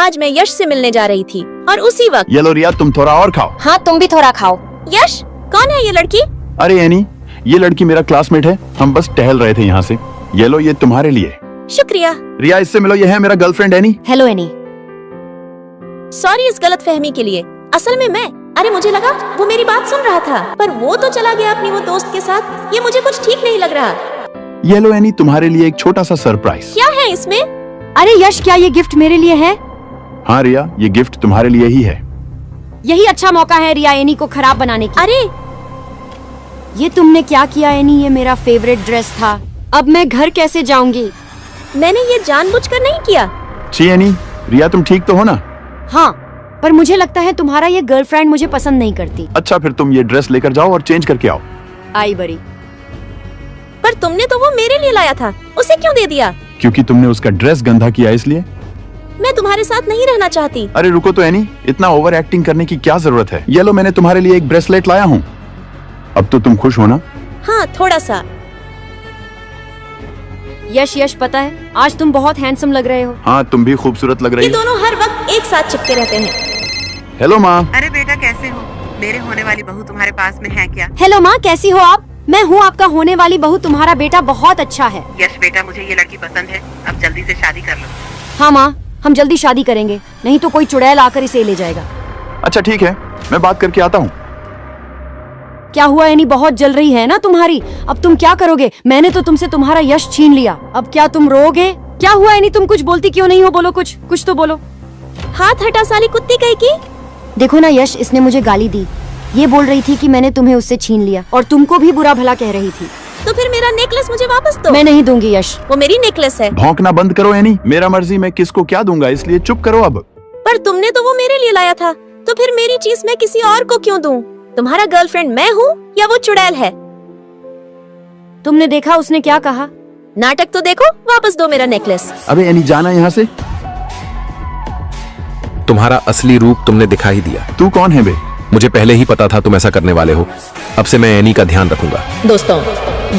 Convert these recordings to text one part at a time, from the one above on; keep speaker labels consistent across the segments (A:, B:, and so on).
A: आज मैं यश से मिलने जा रही थी और उसी वक्त।
B: ये लो रिया, तुम थोड़ा और खाओ।
C: हाँ तुम भी थोड़ा खाओ।
A: यश, कौन है ये लड़की?
B: अरे एनी, ये लड़की मेरा क्लासमेट है। हम बस टहल रहे थे यहाँ से। ये लो, ये तुम्हारे लिए।
A: शुक्रिया।
B: रिया, इससे मिलो, ये है मेरा girlfriend any.
C: Hello any.
A: Sorry इस गलत फहमी के लिए। असल में अरे मुझे लगा वो मेरी बात सुन रहा था, पर वो तो चला गया अपनी वो दोस्त के साथ। ये मुझे कुछ ठीक नहीं लग रहा।
B: ये लो एनी, तुम्हारे लिए एक छोटा सा सरप्राइज।
A: क्या है इसमें?
C: अरे यश, क्या ये गिफ्ट मेरे लिए है?
B: हाँ रिया, ये गिफ्ट तुम्हारे लिए ही है।
C: यही अच्छा मौका है रिया एनी को खराब बनाने की।
A: अरे
C: ये तुमने क्या किया एनी? ये मेरा फेवरेट ड्रेस था। अब मैं घर कैसे जाऊंगी?
A: मैंने ये जानबूझकर नहीं किया।
B: छी एनी, रिया तुम ठीक तो हो ना?
C: हाँ, पर मुझे लगता है तुम्हारा ये गर्लफ्रेंड मुझे पसंद नहीं करती।
B: अच्छा, फिर तुम ये ड्रेस लेकर जाओ और चेंज करके आओ।
C: आई बरी।
A: पर तुमने तो वो मेरे लिए लाया था, उसे क्यों दे दिया?
B: क्योंकि तुमने उसका ड्रेस गंदा किया इसलिए।
A: मैं तुम्हारे साथ नहीं रहना चाहती।
B: अरे रुको तो एनी, इतना ओवर एक्टिंग करने की क्या जरूरत है? ये लो, मैंने तुम्हारे लिए एक ब्रेसलेट लाया हूँ। अब तो तुम खुश हो ना?
A: हाँ, थोड़ा सा।
C: यश पता है आज तुम बहुत हैंडसम लग रहे हो।
B: हाँ, तुम भी खूबसूरत लग रही
A: ये
B: हो।
A: दोनों हर वक्त एक साथ चिपके रहते हैं।
B: हेलो माँ।
D: अरे बेटा, कैसे हो? मेरे होने वाली बहू तुम्हारे पास में है क्या?
C: हेलो माँ, कैसी हो आप? मैं हूँ आपका होने वाली बहू। तुम्हारा बेटा बहुत अच्छा है।
D: यश बेटा, मुझे ये लड़की पसंद है। अब जल्दी से शादी कर लो।
C: हाँ माँ, हम जल्दी शादी करेंगे, नहीं तो कोई चुड़ैल आकर इसे ले जाएगा।
B: अच्छा ठीक है, मैं बात करके आता हूँ।
C: क्या हुआ एनी, बहुत जल रही है ना तुम्हारी? अब तुम क्या करोगे? मैंने तो तुमसे तुम्हारा यश छीन लिया, अब क्या तुम रोओगे? क्या हुआ एनी, तुम कुछ बोलती क्यों नहीं हो? बोलो, कुछ तो बोलो।
A: हाथ हटा साली कुत्ती कहीं की।
C: देखो ना यश, इसने मुझे गाली दी। ये बोल रही थी कि मैंने तुम्हें उससे छीन लिया और तुमको भी बुरा भला कह रही थी।
A: तो फिर मेरा नेकलेस मुझे वापस दो।
C: मैं नहीं दूंगी यश।
A: वो मेरी नेकलेस है।
B: भौंकना बंद करो एनी, मेरा मर्जी, मैं किसको क्या दूंगा, इसलिए चुप करो अब।
A: पर तुमने तो वो मेरे लिए लाया था, तो फिर मेरी चीज मैं किसी और को क्यों दूं? तुम्हारा गर्लफ्रेंड मैं हूँ या वो चुड़ैल है?
C: तुमने देखा उसने क्या कहा?
A: नाटक तो देखो, वापस दो मेरा नेकलेस।
B: अबे एनी, जाना यहाँ से।
E: तुम्हारा असली रूप तुमने दिखा ही दिया।
B: तू कौन है बे?
E: मुझे पहले ही पता था तुम ऐसा करने वाले हो। अब से मैं एनी का ध्यान रखूंगा।
A: दोस्तों,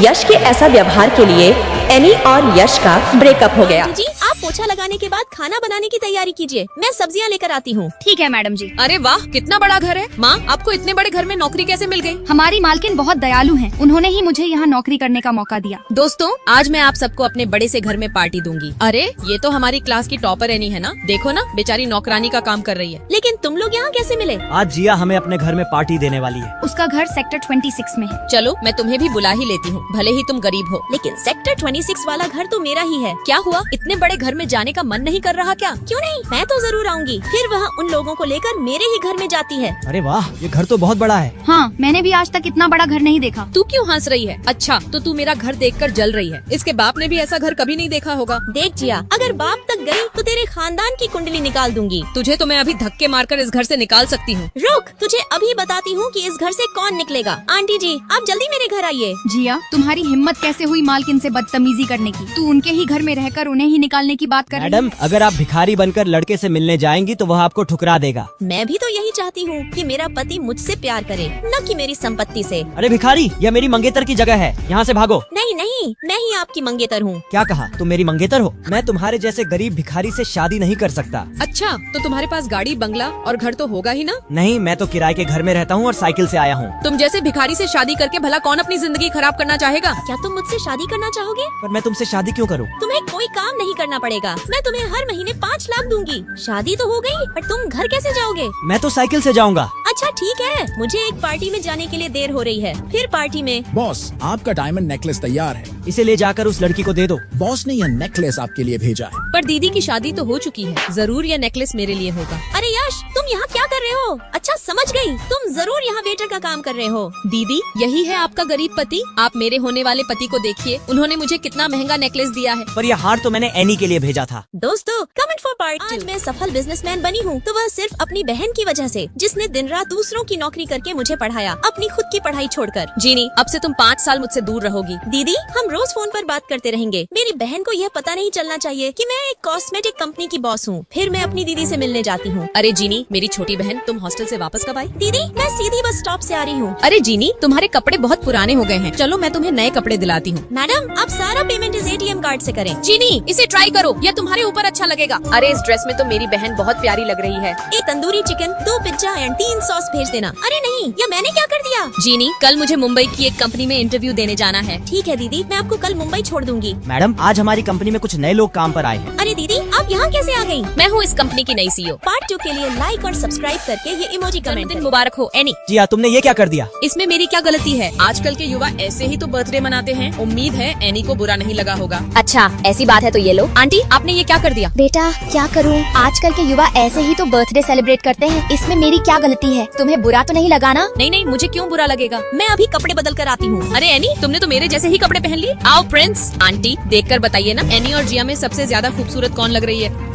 A: यश के ऐसा व्यवहार के लिए एनी और यश का ब्रेकअप हो गया। जी, आप पोछा लगाने के बाद खाना बनाने की तैयारी कीजिए, मैं सब्जियां लेकर आती हूँ।
F: ठीक है मैडम जी।
G: अरे वाह, कितना बड़ा घर है। माँ, आपको इतने बड़े घर में नौकरी कैसे मिल गई?
F: हमारी मालकिन बहुत दयालु हैं। उन्होंने ही मुझे यहाँ नौकरी करने का मौका दिया।
G: दोस्तों, आज मैं आप सबको अपने बड़े से घर में पार्टी दूंगी। अरे ये तो हमारी क्लास की टॉपर एनी है ना, देखो ना, बेचारी नौकरानी का काम कर रही है।
A: लेकिन तुम लोग यहाँ कैसे मिले?
H: आज जिया हमें अपने घर में पार्टी देने वाली है।
F: उसका घर सेक्टर 26 में है।
G: चलो, मैं तुम्हें भी बुला ही लेती हूँ, भले ही तुम गरीब हो।
A: लेकिन सेक्टर 26 वाला घर तो मेरा ही है।
G: क्या हुआ, इतने बड़े घर में जाने का मन नहीं कर रहा क्या?
A: क्यों नहीं, मैं तो जरूर आऊंगी। फिर वह उन लोगों को लेकर मेरे ही घर में जाती है।
H: अरे वाह, ये घर तो बहुत बड़ा है।
F: हाँ, मैंने भी आज तक इतना बड़ा घर नहीं देखा।
G: तू क्यों हंस रही है? अच्छा, तो तू मेरा घर देखकर जल रही है। इसके बाप ने भी ऐसा घर कभी नहीं देखा होगा।
A: देख जिया, अगर बाप तक गई तो तेरे खानदान की कुंडली निकाल दूंगी।
G: तुझे तो मैं अभी धक्के मारकर इस घर से निकाल सकती हूँ।
A: रुक, तुझे अभी बताती हूँ कि इस घर से कौन निकलेगा। आंटी जी, आप जल्दी मेरे घर आइए।
F: जिया, तुम्हारी हिम्मत कैसे हुई मालकिन से बदतमीजी करने की? तू उनके ही घर में रहकर उन्हें ही निकालने की बात कर रही है।
H: मैडम, अगर आप भिखारी बनकर लड़के से मिलने जाएंगी तो वह आपको ठुकरा देगा।
A: मैं भी तो यही चाहती हूँ कि मेरा पति मुझसे प्यार करे, न कि मेरी संपत्ति से।
H: अरे भिखारी, यह मेरी मंगेतर की जगह है, यहाँ से भागो।
A: नहीं नहीं, मैं ही आपकी मंगेतर हूँ।
H: क्या कहा? तुम मेरी मंगेतर हो? मैं तुम्हारे जैसे गरीब भिखारी से शादी नहीं कर सकता।
G: अच्छा, तो तुम्हारे पास गाड़ी, बंगला और घर तो होगा ही ना?
H: नहीं, मैं तो किराए के घर में रहता हूँ और साइकिल से आया हूँ।
G: तुम जैसे भिखारी से शादी करके भला कौन अपनी जिंदगी खराब करना चाहेगा?
A: क्या तुम मुझसे शादी करना चाहोगे?
H: पर मैं तुमसे शादी क्यों करूँ?
A: तुम्हें कोई काम नहीं करना पड़ेगा। मैं तुम्हें हर महीने 5 लाख दूंगी। शादी तो हो गई, पर तुम घर कैसे जाओगे?
H: मैं तो साइकिल से जाऊंगा।
A: अच्छा ठीक है, मुझे एक पार्टी में जाने के लिए देर हो रही है। फिर पार्टी में।
I: बॉस, आपका डायमंड नेकलेस तैयार है।
H: इसे ले जाकर उस लड़की को दे दो।
I: बॉस ने यह नेकलेस आपके लिए भेजा है।
G: पर दीदी की शादी तो हो चुकी है, जरूर यह नेकलेस मेरे लिए होगा।
A: अरे यश, तुम यहाँ क्या कर रहे हो? अच्छा समझ गई, तुम जरूर यहाँ वेटर का काम कर रहे हो।
G: दीदी, यही है आपका गरीब पति। आप मेरे होने वाले पति को देखिए, उन्होंने मुझे कितना महंगा नेकलेस दिया है।
H: पर यह हार तो मैंने एनी के लिए भेजा था।
A: दोस्तों, कमेंट फॉर पार्ट। आज मैं सफल बिजनेसमैन बनी हूँ तो वह सिर्फ अपनी बहन की वजह से, जिसने दिन रात दूसरों की नौकरी करके मुझे पढ़ाया, अपनी खुद की पढ़ाई छोड़कर।
G: जीनी, अब से तुम 5 साल मुझसे दूर रहोगी।
A: दीदी, हम रोज फोन पर बात करते रहेंगे। मेरी बहन को यह पता नहीं चलना चाहिए कि मैं एक कॉस्मेटिक कंपनी की बॉस हूँ। फिर मैं अपनी दीदी से मिलने जाती हूँ।
G: अरे जीनी, मेरी छोटी बहन, तुम हॉस्टल से वापस कब आई?
A: दीदी, मैं सीधी बस स्टॉप से आ रही हूँ।
G: अरे जीनी, तुम्हारे कपड़े बहुत पुराने हो गए हैं, चलो मैं तुम्हें नए कपड़े दिलाती हूँ।
A: मैडम, आप सारा पेमेंट इस ATM कार्ड से करें।
G: जीनी, इसे ट्राई करो, यह तुम्हारे ऊपर अच्छा लगेगा। अरे इस ड्रेस में तो मेरी बहन बहुत प्यारी लग रही है।
A: एक tandoori chicken, 2 pizza and 3 sauce भेज देना। अरे नहीं, ये मैंने क्या कर दिया?
G: जीनी, कल मुझे मुंबई की एक कंपनी में इंटरव्यू देने जाना है।
A: ठीक है दीदी, मैं आपको कल मुंबई छोड़ दूंगी।
H: मैडम, आज हमारी कंपनी में कुछ नए लोग काम पर आए हैं।
A: अरे दीदी, आप यहाँ कैसे आ गयी?
G: मैं हूँ इस कंपनी की नई CEO।
A: पार्ट 2 के लिए लाइक और सब्सक्राइब करके ये इमोजी कमेंट
G: जन्मदिन मुबारक हो एनी।
H: जी हाँ, तुमने ये क्या कर दिया?
G: इसमें मेरी क्या गलती है? आजकल के युवा ऐसे ही तो बर्थडे मनाते हैं। उम्मीद है एनी को बुरा नहीं लगा होगा।
J: अच्छा, ऐसी बात है तो ये लो।
G: आंटी, आपने ये क्या कर दिया?
J: बेटा, क्या करूं? आजकल के युवा ऐसे ही तो बर्थडे सेलिब्रेट करते हैं। इसमें मेरी क्या गलती है? तुम्हें बुरा तो नहीं लगा ना?
G: नहीं नहीं, मुझे क्यों बुरा लगेगा?
A: मैं अभी कपड़े बदल कर आती हूँ।
G: अरे एनी, तुमने तो मेरे जैसे ही कपड़े पहन लिए। आओ प्रिंस। आंटी, देखकर बताइए ना, एनी और जिया में सबसे ज्यादा खूबसूरत कौन लग रही है?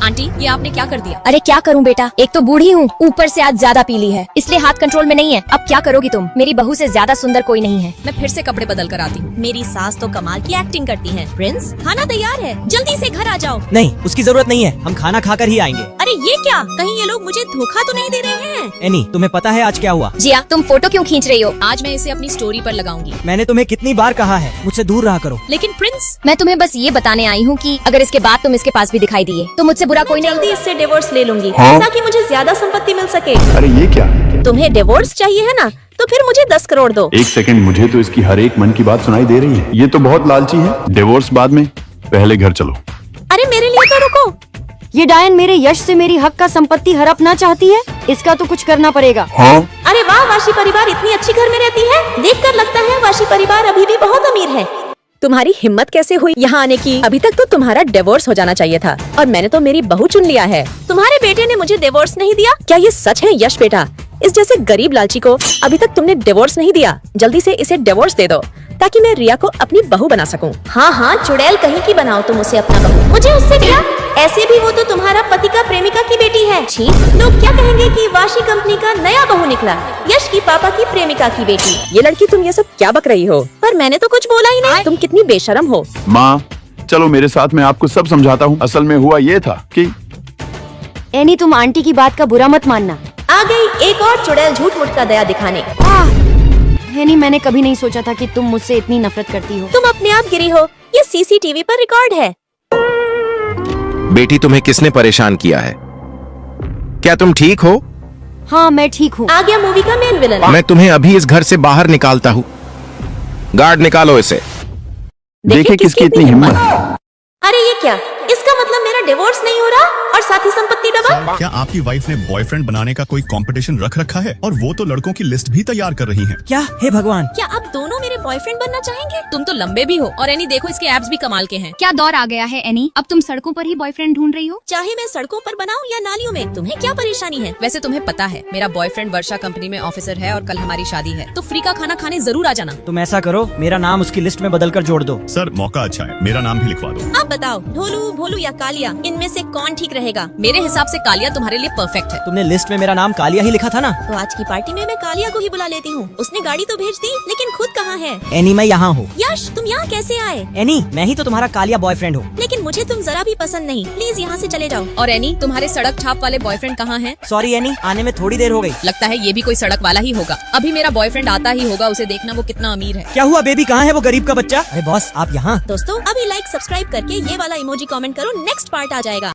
G: आंटी, ये आपने क्या कर दिया?
J: अरे क्या करूं बेटा, एक तो बूढ़ी हूँ, ऊपर से आज ज्यादा पीली है, इसलिए हाथ कंट्रोल में नहीं है। अब क्या करोगी तुम? मेरी बहू से ज्यादा सुंदर कोई नहीं है।
G: मैं फिर से कपड़े बदल कर आती हूँ।
A: मेरी सास तो कमाल की एक्टिंग करती है। प्रिंस, खाना तैयार है, जल्दी से घर आ जाओ।
H: नहीं, उसकी जरूरत नहीं है, हम खाना खाकर ही आएंगे।
A: अरे ये क्या? कहीं ये लोग मुझे धोखा तो नहीं दे रहे हैं?
H: एनी, तुम्हें पता है आज क्या हुआ?
J: जिया, तुम फोटो क्यों खींच रही हो?
G: आज मैं इसे अपनी स्टोरी पर लगाऊंगी।
H: मैंने तुम्हें कितनी बार कहा है, मुझसे दूर रहा करो।
G: लेकिन प्रिंस,
J: मैं तुम्हें बस ये बताने आई हूँ कि अगर इसके बाद तुम इसके पास भी दिखाई दिए तो मुझसे बुरा कोई नहीं।
A: जल्दी इससे डिवोर्स ले लूंगी,
B: हाँ?
A: ताकि मुझे ज्यादा संपत्ति मिल सके।
B: अरे ये क्या?
A: तुम्हें डिवोर्स चाहिए है ना? तो फिर मुझे 10 करोड़ दो।
B: एक सेकंड, मुझे तो इसकी हर एक मन की बात सुनाई दे रही है। ये तो बहुत लालची है। डिवोर्स बाद में, पहले घर चलो।
A: अरे मेरे लिए तो रुको।
C: ये डायन मेरे यश से मेरी हक का संपत्ति हड़पना चाहती है। इसका तो कुछ करना पड़ेगा।
B: हाँ?
A: अरे वाह, वाशी परिवार इतनी अच्छी घर में रहती है। देखकर लगता है वाशी परिवार अभी भी बहुत अमीर है। तुम्हारी हिम्मत कैसे हुई यहाँ आने की? अभी तक तो तुम्हारा डिवोर्स हो जाना चाहिए था, और मैंने तो मेरी बहू चुन लिया है। तुम्हारे बेटे ने मुझे डिवोर्स नहीं दिया? क्या ये सच है यश बेटा? इस जैसे गरीब लालची को अभी तक तुमने डिवोर्स नहीं दिया। जल्दी से इसे डिवोर्स दे दो, ताकि मैं रिया को अपनी बहू बना सकूं। हाँ हाँ, चुड़ैल कहीं की बनाओ तुम उसे अपना बहू। मुझे उससे क्या? ऐसे भी वो तो तुम्हारा पति का प्रेमिका की बेटी है। छी, लोग क्या कहेंगे कि वाशी कंपनी का नया बहू निकला, यश की पापा की प्रेमिका की बेटी। ये लड़की, तुम ये सब क्या बक रही हो? पर मैंने तो कुछ बोला ही नहीं। तुम कितनी बेशरम हो।
B: माँ, चलो मेरे साथ, मैं आपको सब समझाता हूँ। असल में हुआ ये था कि
C: एनी, तुम आंटी की बात का बुरा मत मानना।
A: आ गई एक और चुड़ैल झूठ मूठ का दया दिखाने।
C: एनी, मैंने कभी नहीं सोचा था कि तुम मुझसे इतनी नफरत करती हो।
A: तुम अपने आप गिरी हो, ये CCTV पर रिकॉर्ड है।
E: बेटी, तुम्हें किसने परेशान किया है? क्या तुम ठीक हो?
C: हाँ, मैं ठीक हूँ।
A: आ गया मूवी का मेन विलन।
E: मैं तुम्हें अभी इस घर से बाहर निकालता हूँ। गार्ड, निकालो इसे।
B: देखे किसकी इतनी हिम्मत।
A: अरे ये क्या? इसका मतलब मेरा डिवोर्स नहीं हो रहा और साथ ही संपत्ति डबल।
K: क्या आपकी वाइफ ने बॉयफ्रेंड बनाने का कोई कंपटीशन रख रखा है? और वो तो लड़कों की लिस्ट भी तैयार कर रही हैं।
H: क्या? हे भगवान!
A: क्या आप दोनों मेरे बॉयफ्रेंड बनना चाहेंगे?
G: तुम तो लंबे भी हो, और एनी देखो, इसके एब्स भी कमाल के हैं।
F: क्या दौर आ गया है एनी? अब तुम सड़कों पर ही बॉयफ्रेंड ढूंढ रही हो?
A: चाहे मैं सड़कों पर बनाऊं या नालियों में, तुम्हें क्या परेशानी है?
G: वैसे तुम्हें पता है, मेरा बॉयफ्रेंड वर्षा कंपनी में ऑफिसर है और कल हमारी शादी है, तो फ्री का खाना खाने जरूर आ जाना।
H: तुम ऐसा करो, मेरा नाम उसकी लिस्ट में बदल कर जोड़ दो।
K: सर, मौका अच्छा है, मेरा नाम भी लिखवा दो।
A: अब बताओ, ढोलू, भोलू या कालिया, इनमें से कौन ठीक रहेगा?
G: मेरे हिसाब से कालिया तुम्हारे लिए परफेक्ट है।
H: तुमने लिस्ट में मेरा नाम कालिया ही लिखा था ना?
A: तो आज की पार्टी में मैं कालिया को ही बुला लेती हूँ। उसने गाड़ी तो भेज दी, लेकिन खुद कहाँ है?
H: एनी, मैं यहाँ हूँ।
A: यश, तुम यहाँ कैसे आए?
H: एनी, मैं ही तो तुम्हारा कालिया बॉयफ्रेंड हूँ।
A: लेकिन मुझे तुम जरा भी पसंद नहीं। प्लीज यहाँ से चले जाओ।
G: और एनी, तुम्हारे सड़क छाप वाले बॉयफ्रेंड कहाँ हैं?
H: सॉरी एनी, आने में थोड़ी देर हो गई।
G: लगता है ये भी कोई सड़क वाला ही होगा। अभी मेरा बॉयफ्रेंड आता ही होगा, उसे देखना वो कितना अमीर है।
H: क्या हुआ बेबी, कहाँ है वो गरीब का बच्चा? अरे बॉस, आप यहाँ?
A: दोस्तों, अभी लाइक सब्सक्राइब करके ये वाला इमोजी कमेंट करो, नेक्स्ट पार्ट आ जाएगा।